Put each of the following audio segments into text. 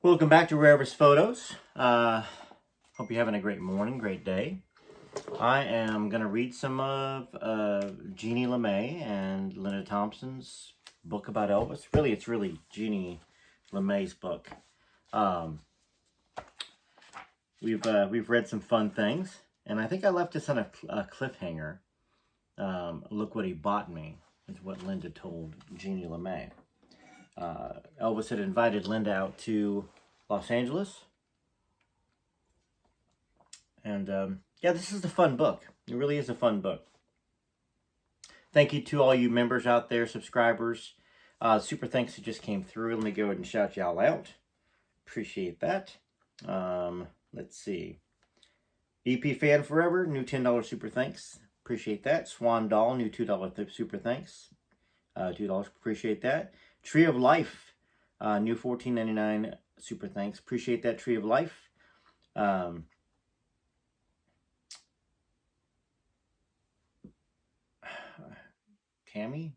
Welcome back to Elvis Photos. Hope you're having a great morning, great day. I am going to read some of Jeanne LeMay and Linda Thompson's book about Elvis. It's really Jeanne LeMay's book. We've read some fun things, and I think I left this on a cliffhanger. Look what he bought me is what Linda told Jeanne LeMay. Elvis had invited Linda out to Los Angeles. And yeah, this is a fun book. It really is a fun book. Thank you to all you members out there, subscribers. Super thanks that just came through. Let me go ahead and shout y'all out. Appreciate that. Let's see. EP Fan Forever, new $10 super thanks. Appreciate that. Swan Doll, new $2 super thanks. $2, appreciate that. Tree of Life, new $14.99 super thanks. Appreciate that, Tree of Life. Tammy?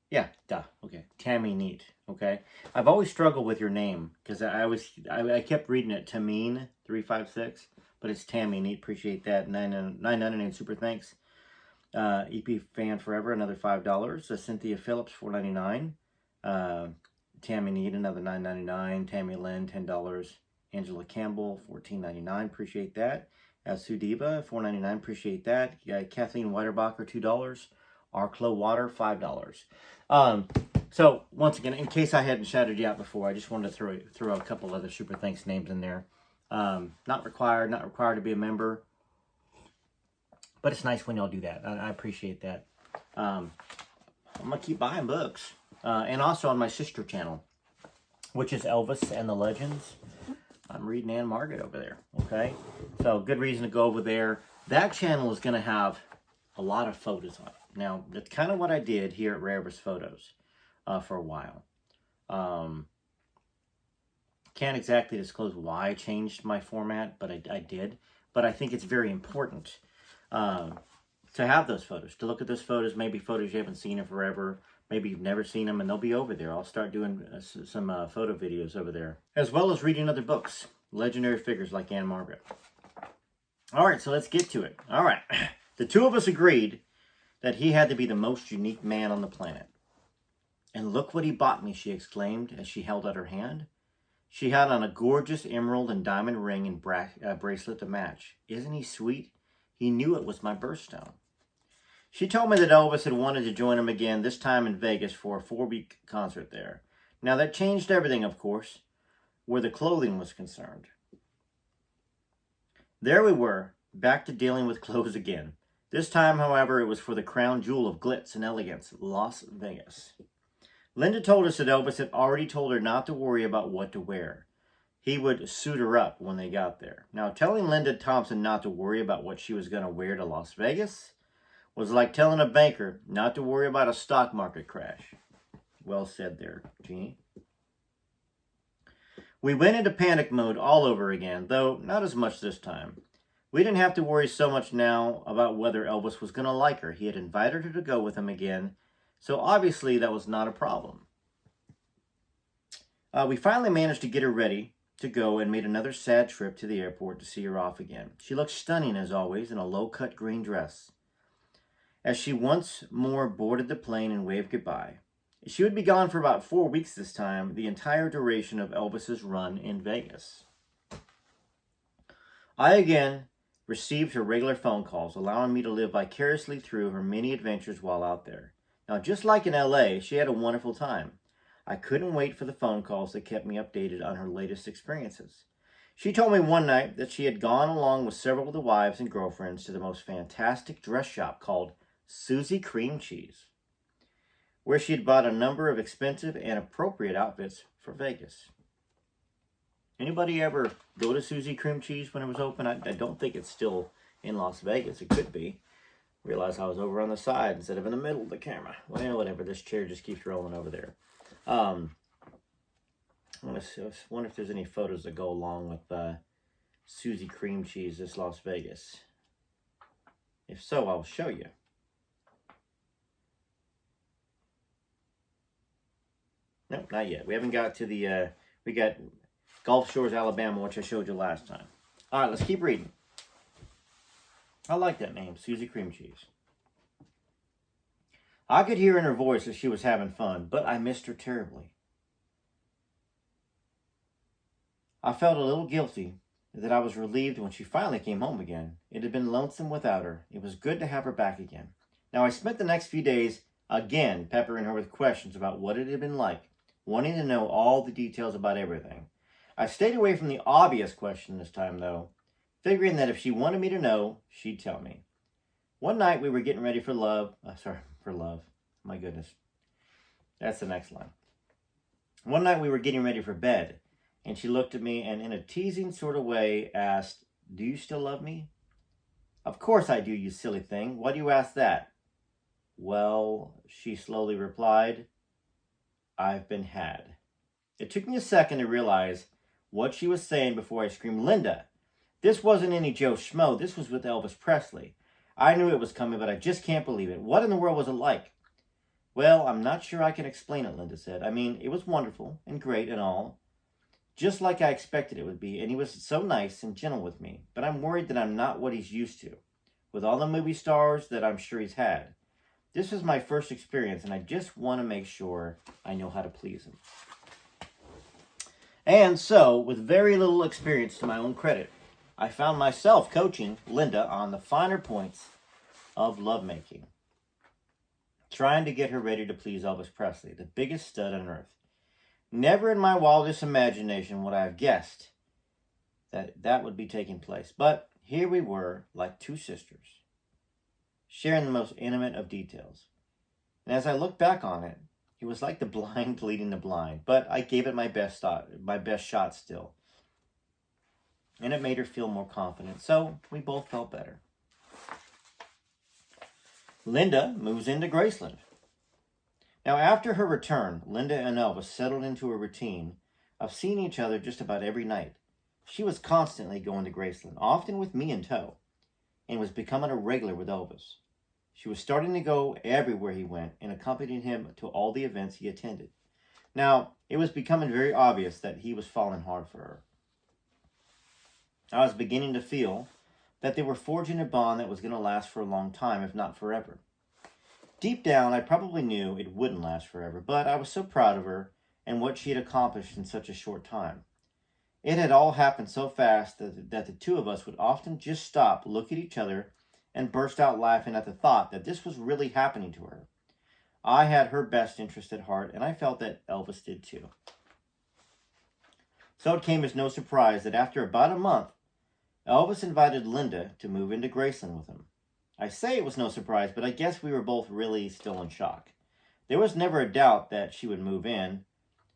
Yeah, duh. Okay. Tammy Neat. Okay. I've always struggled with your name because I kept reading it Tameen 356, but it's Tammy Neat. Appreciate that. $9.99 super thanks. EP Fan Forever, another $5. Cynthia Phillips, $4.99. Tammy Neat, another $9.99. Tammy Lynn, $10. Angela Campbell, $14.99. Appreciate that. Sudiva, $4.99. Appreciate that. Kathleen Weiderbacher, $2. Arclo Water, $5. So once again, in case I hadn't shouted you out before, I just wanted to throw a couple other super thanks names in there. Not required to be a member, but it's nice when y'all do that. I appreciate that. I'm gonna keep buying books, and also on my sister channel, which is Elvis and the Legends. I'm reading Anne Margaret over there. Okay, so good reason to go over there. That channel is gonna have a lot of photos on it. Now, that's kind of what I did here at Elvis Photos for a while. Can't exactly disclose why I changed my format, but I did. But I think it's very important to have those photos, to look at those photos, maybe photos you haven't seen in forever. Maybe you've never seen them, and they'll be over there. I'll start doing some photo videos over there, as well as reading other books, legendary figures like Anne Margaret. All right, so let's get to it. All right, the two of us agreed that he had to be the most unique man on the planet. And look what he bought me, she exclaimed as she held out her hand. She had on a gorgeous emerald and diamond ring and bracelet to match. Isn't he sweet? He knew it was my birthstone. She told me that Elvis had wanted to join him again, this time in Vegas for a 4-week concert there. Now that changed everything, of course, where the clothing was concerned. There we were, back to dealing with clothes again. This time, however, it was for the crown jewel of glitz and elegance, Las Vegas. Linda told us that Elvis had already told her not to worry about what to wear. He would suit her up when they got there. Now, telling Linda Thompson not to worry about what she was going to wear to Las Vegas was like telling a banker not to worry about a stock market crash. Well said there, Jeannie. We went into panic mode all over again, though not as much this time. We didn't have to worry so much now about whether Elvis was going to like her. He had invited her to go with him again, so obviously that was not a problem. We finally managed to get her ready to go and made another sad trip to the airport to see her off again. She looked stunning as always in a low-cut green dress. As she once more boarded the plane and waved goodbye. She would be gone for about 4 weeks this time, the entire duration of Elvis's run in Vegas. I again received her regular phone calls, allowing me to live vicariously through her many adventures while out there. Now, just like in LA, she had a wonderful time. I couldn't wait for the phone calls that kept me updated on her latest experiences. She told me one night that she had gone along with several of the wives and girlfriends to the most fantastic dress shop called Susie Cream Cheese, where she had bought a number of expensive and appropriate outfits for Vegas. Anybody ever go to Susie Cream Cheese when it was open? I don't think it's still in Las Vegas. It could be. Realized I was over on the side instead of in the middle of the camera. Well, whatever. This chair just keeps rolling over there. I wonder if there's any photos that go along with Susie Cream Cheese, this Las Vegas. If so, I'll show you. Nope, not yet. We haven't got to the, we got Gulf Shores, Alabama, which I showed you last time. All right, let's keep reading. I like that name, Susie Cream Cheese. I could hear in her voice that she was having fun, but I missed her terribly. I felt a little guilty that I was relieved when she finally came home again. It had been lonesome without her. It was good to have her back again. Now, I spent the next few days again peppering her with questions about what it had been like, wanting to know all the details about everything. I stayed away from the obvious question this time, though, figuring that if she wanted me to know, she'd tell me. One night we were getting ready for love. For love. My goodness. That's the next line. One night we were getting ready for bed, and she looked at me and in a teasing sort of way asked, "Do you still love me?" "Of course I do, you silly thing. Why do you ask that?" "Well," she slowly replied, "I've been had." It took me a second to realize what she was saying before I screamed, "Linda, this wasn't any Joe Schmo. This was with Elvis Presley. I knew it was coming, but I just can't believe it. What in the world was it like?" "Well, I'm not sure I can explain it," Linda said. "I mean, it was wonderful and great and all, just like I expected it would be, and he was so nice and gentle with me. But I'm worried that I'm not what he's used to, with all the movie stars that I'm sure he's had. This was my first experience, and I just want to make sure I know how to please him." And so, with very little experience to my own credit, I found myself coaching Linda on the finer points of lovemaking, trying to get her ready to please Elvis Presley, the biggest stud on earth. Never in my wildest imagination would I have guessed that that would be taking place. But here we were, like two sisters, sharing the most intimate of details. And as I look back on it, it was like the blind leading the blind. But I gave it my best shot still. And it made her feel more confident. So we both felt better. Linda moves into Graceland. Now, after her return, Linda and Elvis settled into a routine of seeing each other just about every night. She was constantly going to Graceland, often with me in tow, and was becoming a regular with Elvis. She was starting to go everywhere he went and accompanied him to all the events he attended. Now, it was becoming very obvious that he was falling hard for her. I was beginning to feel that they were forging a bond that was going to last for a long time, if not forever. Deep down, I probably knew it wouldn't last forever, but I was so proud of her and what she had accomplished in such a short time. It had all happened so fast that the two of us would often just stop, look at each other, and burst out laughing at the thought that this was really happening to her. I had her best interest at heart, and I felt that Elvis did too. So it came as no surprise that after about a month, Elvis invited Linda to move into Graceland with him. I say it was no surprise, but I guess we were both really still in shock. There was never a doubt that she would move in,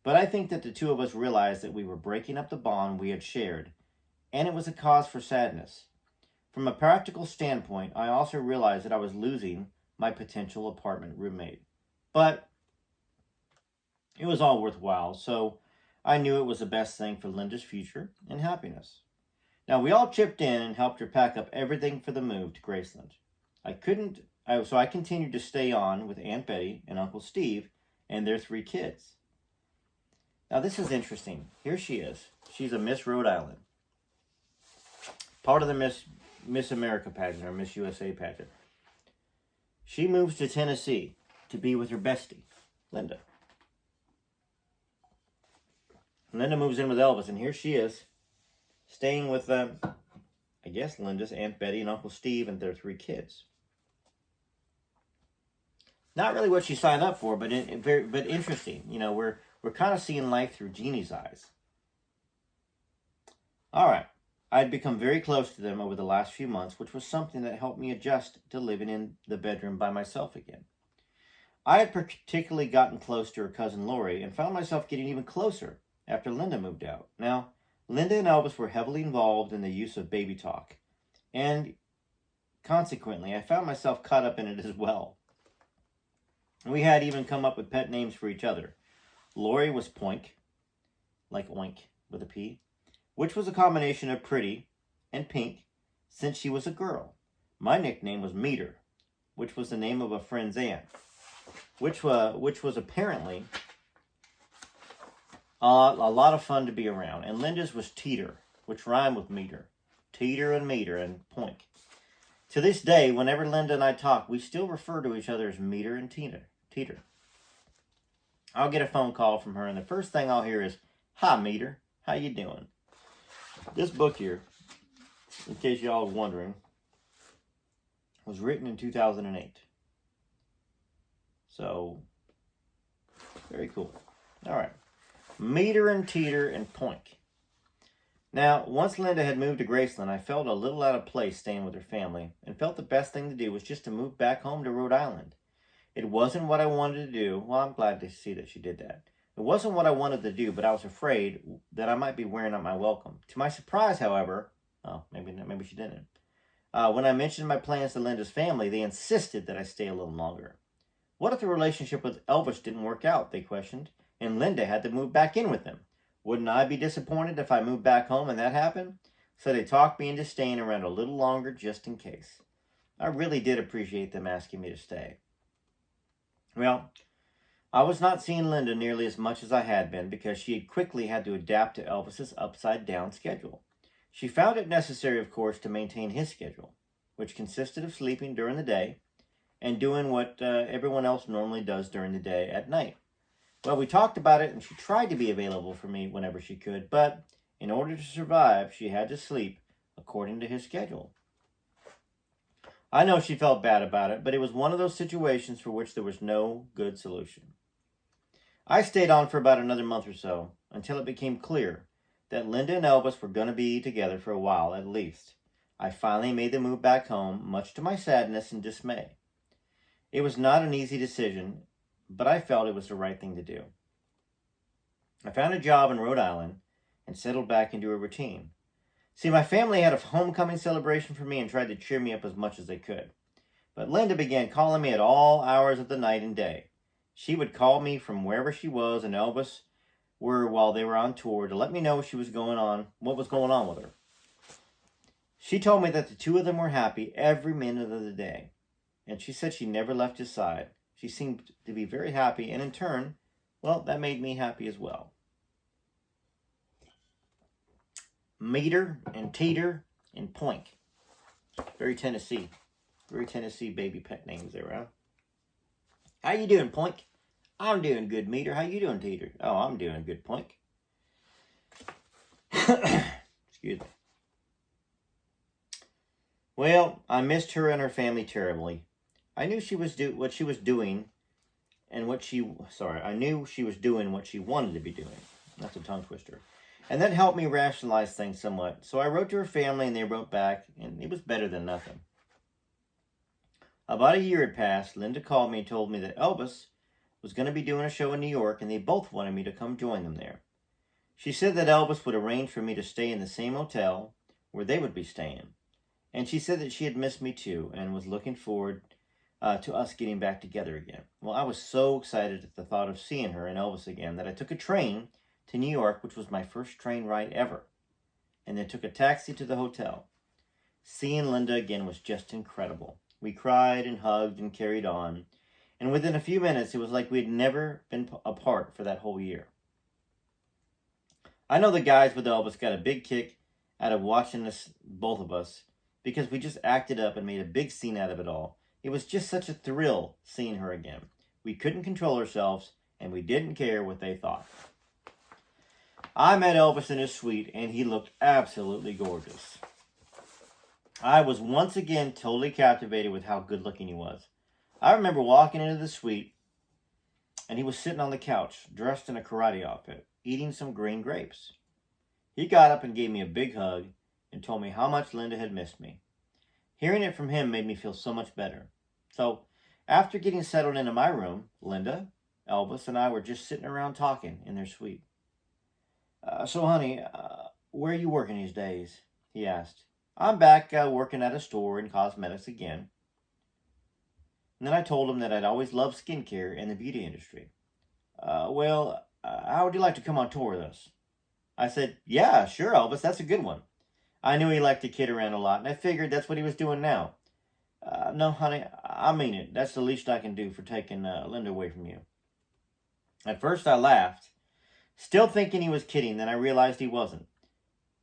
but I think that the two of us realized that we were breaking up the bond we had shared, and it was a cause for sadness. From a practical standpoint, I also realized that I was losing my potential apartment roommate. But it was all worthwhile, so I knew it was the best thing for Linda's future and happiness. Now, we all chipped in and helped her pack up everything for the move to Graceland. So I continued to stay on with Aunt Betty and Uncle Steve and their 3 kids. Now, this is interesting. Here she is. She's a Miss Rhode Island. Part of the Miss America pageant or Miss USA pageant. She moves to Tennessee to be with her bestie, Linda. Linda moves in with Elvis, and here she is, staying with, I guess, Linda's Aunt Betty and Uncle Steve and their 3 kids. Not really what she signed up for, but interesting. You know, we're kind of seeing life through Jeannie's eyes. All right. I'd become very close to them over the last few months, which was something that helped me adjust to living in the bedroom by myself again. I had particularly gotten close to her cousin Lori and found myself getting even closer after Linda moved out. Now, Linda and Elvis were heavily involved in the use of baby talk, and consequently, I found myself caught up in it as well. We had even come up with pet names for each other. Lori was Poink, like oink with a P, which was a combination of pretty and pink since she was a girl. My nickname was Meter, which was the name of a friend's aunt, which was apparently A lot of fun to be around. And Linda's was Teeter, which rhymed with meter. Teeter and Poink. To this day, whenever Linda and I talk, we still refer to each other as Meter and Teeter. I'll get a phone call from her, and the first thing I'll hear is, "Hi, Meter. How you doing?" This book here, in case y'all are wondering, was written in 2008. So, very cool. All right. Meter and Teeter and Poink. Now, once Linda had moved to Graceland, I felt a little out of place staying with her family and felt the best thing to do was just to move back home to Rhode Island. It wasn't what I wanted to do. Well, I'm glad to see that she did that. It wasn't what I wanted to do, but I was afraid that I might be wearing out my welcome. To my surprise, however, maybe she didn't. When I mentioned my plans to Linda's family, they insisted that I stay a little longer. What if the relationship with Elvis didn't work out, they questioned, and Linda had to move back in with him? Wouldn't I be disappointed if I moved back home and that happened? So they talked me into staying around a little longer just in case. I really did appreciate them asking me to stay. Well, I was not seeing Linda nearly as much as I had been because she had quickly had to adapt to Elvis's upside-down schedule. She found it necessary, of course, to maintain his schedule, which consisted of sleeping during the day and doing what everyone else normally does during the day at night. Well, we talked about it, and she tried to be available for me whenever she could, but in order to survive, she had to sleep according to his schedule. I know she felt bad about it, but it was one of those situations for which there was no good solution. I stayed on for about another month or so, until it became clear that Linda and Elvis were going to be together for a while at least. I finally made the move back home, much to my sadness and dismay. It was not an easy decision, but I felt it was the right thing to do. I found a job in Rhode Island and settled back into a routine. See, my family had a homecoming celebration for me and tried to cheer me up as much as they could. But Linda began calling me at all hours of the night and day. She would call me from wherever she was and Elvis were while they were on tour to let me know what was going on with her. She told me that the two of them were happy every minute of the day, and she said she never left his side. She seemed to be very happy, and in turn, well, that made me happy as well. Meter and Teeter and Poink. Very Tennessee baby pet names there, huh? How you doing, Poink? I'm doing good, Meter. How you doing, Teeter? Oh, I'm doing good, Poink. Excuse me. Well, I missed her and her family terribly. I knew she was what she was doing, and I knew she was doing what she wanted to be doing. That's a tongue twister. And that helped me rationalize things somewhat. So I wrote to her family, and they wrote back, and it was better than nothing. About a year had passed. Linda called me and told me that Elvis was going to be doing a show in New York, and they both wanted me to come join them there. She said that Elvis would arrange for me to stay in the same hotel where they would be staying. And she said that she had missed me too, and was looking forward to us getting back together again. Well, I was so excited at the thought of seeing her and Elvis again that I took a train to New York, which was my first train ride ever, and then took a taxi to the hotel. Seeing Linda again was just incredible. We cried and hugged and carried on, and within a few minutes, it was like we had never been apart for that whole year. I know the guys with Elvis got a big kick out of watching both of us, because we just acted up and made a big scene out of it all. It was just such a thrill seeing her again. We couldn't control ourselves, and we didn't care what they thought. I met Elvis in his suite, and he looked absolutely gorgeous. I was once again totally captivated with how good looking he was. I remember walking into the suite, and he was sitting on the couch, dressed in a karate outfit, eating some green grapes. He got up and gave me a big hug and told me how much Linda had missed me. Hearing it from him made me feel so much better. So, after getting settled into my room, Linda, Elvis, and I were just sitting around talking in their suite. So, honey, where are you working these days? He asked. I'm back working at a store in cosmetics again. And then I told him that I'd always loved skincare and the beauty industry. How would you like to come on tour with us? I said, yeah, sure, Elvis, that's a good one. I knew he liked to kid around a lot, and I figured that's what he was doing now. No, honey, I mean it. That's the least I can do for taking Linda away from you. At first I laughed, Still thinking he was kidding, then I realized he wasn't.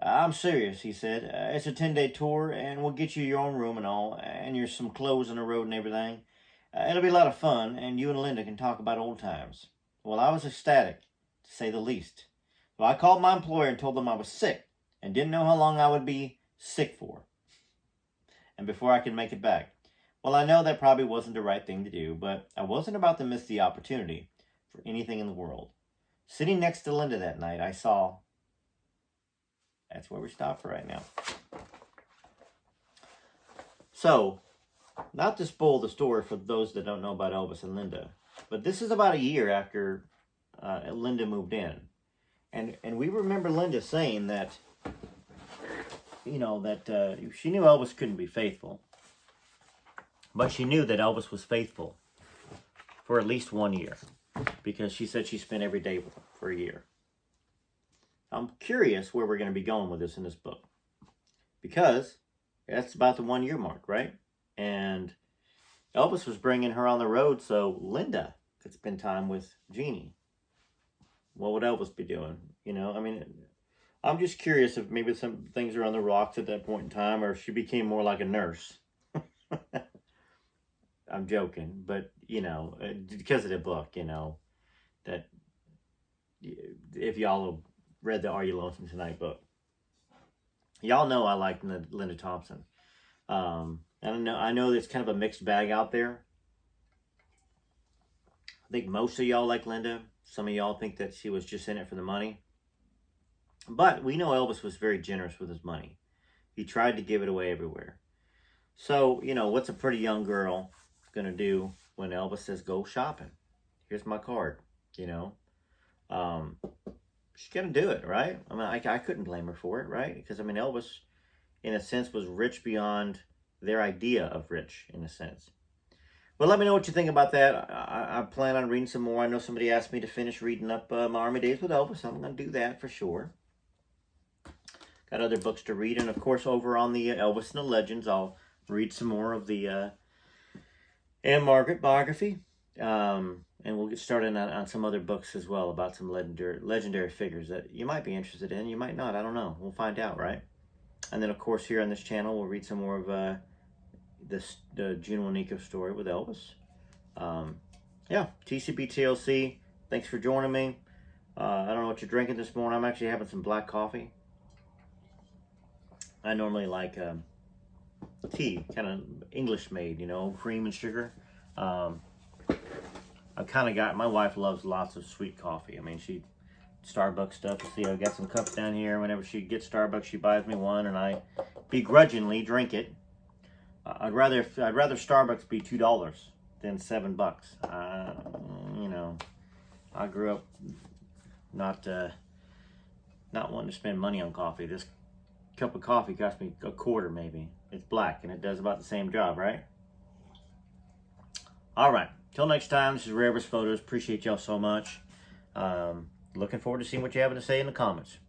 I'm serious, he said. It's a 10-day tour, and we'll get you your own room and all, and your some clothes on the road and everything. It'll be a lot of fun, and you and Linda can talk about old times. Well, I was ecstatic, to say the least. So I called my employer and told them I was sick, and didn't know how long I would be sick for, and before I could make it back. Well, I know that probably wasn't the right thing to do, but I wasn't about to miss the opportunity for anything in the world. Sitting next to Linda that night, I saw... That's where we stop for right now. So, not to spoil the story for those that don't know about Elvis and Linda, but this is about a year after Linda moved in. And we remember Linda saying that, you know, that she knew Elvis couldn't be faithful, but she knew that Elvis was faithful for at least 1 year, because she said she spent every day with him for a year. I'm curious where we're going to be going with this in this book, because that's about the 1 year mark, right? And Elvis was bringing her on the road so Linda could spend time with Jeanne. What would Elvis be doing? You know, I mean, I'm just curious if maybe some things are on the rocks at that point in time, or if she became more like a nurse. I'm joking, but, you know, because of the book, you know, that if y'all have read the Are You Lonesome Tonight book, y'all know I like Linda Thompson. And I know there's kind of a mixed bag out there. I think most of y'all like Linda. Some of y'all think that she was just in it for the money. But we know Elvis was very generous with his money. He tried to give it away everywhere. So, you know, what's a pretty young girl going to do when Elvis says, go shopping? Here's my card, you know. She's going to do it, right? I mean, I couldn't blame her for it, right? Because, I mean, Elvis, in a sense, was rich beyond their idea of rich, in a sense. Well, let me know what you think about that. I plan on reading some more. I know somebody asked me to finish reading up my Army Days with Elvis. I'm going to do that for sure. Got other books to read. And, of course, over on the Elvis and the Legends, I'll read some more of the Anne Margaret biography. And we'll get started on some other books as well about some legendary figures that you might be interested in. You might not. I don't know. We'll find out, right? And then, of course, here on this channel, we'll read some more of the June Wanico story with Elvis. Yeah, TCB TLC. Thanks for joining me. I don't know what you're drinking this morning. I'm actually having some black coffee. I normally like tea, kind of English made, you know, cream and sugar. I've kind of got, my wife loves lots of sweet coffee. I mean, she, Starbucks stuff. You see, I've got some cups down here. Whenever she gets Starbucks, she buys me one, and I begrudgingly drink it. I'd rather Starbucks be $2 than $7. You know, I grew up not wanting to spend money on coffee. This cup of coffee cost me a quarter, maybe. It's black, and it does about the same job, right? All right. Till next time, this is Rare Photos. Appreciate y'all so much. Looking forward to seeing what you have to say in the comments.